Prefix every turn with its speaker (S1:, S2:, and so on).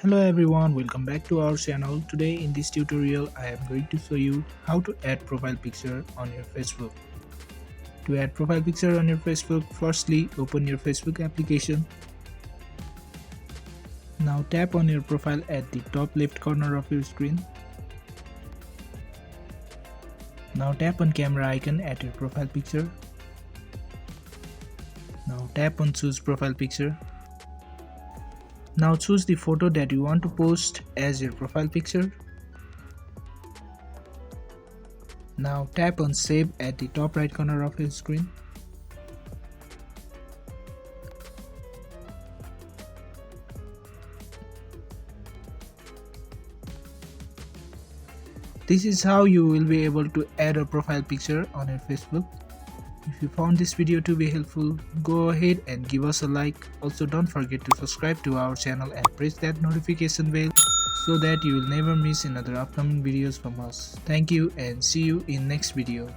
S1: Hello everyone, welcome back to our channel. Today in this tutorial I am going to show you how to add profile picture on your Facebook. To add profile picture on your Facebook, firstly open your Facebook application. Now tap on your profile at the top left corner of your screen. Now tap on camera icon at your profile picture. Now tap on choose profile picture. Now choose the photo that you want to post as your profile picture. Now tap on save at the top right corner of your screen. This is how you will be able to add a profile picture on your Facebook. If you found this video to be helpful, go ahead and give us a like. Also don't forget to subscribe to our channel and press that notification bell so that you will never miss another upcoming videos from us. Thank you and see you in next video.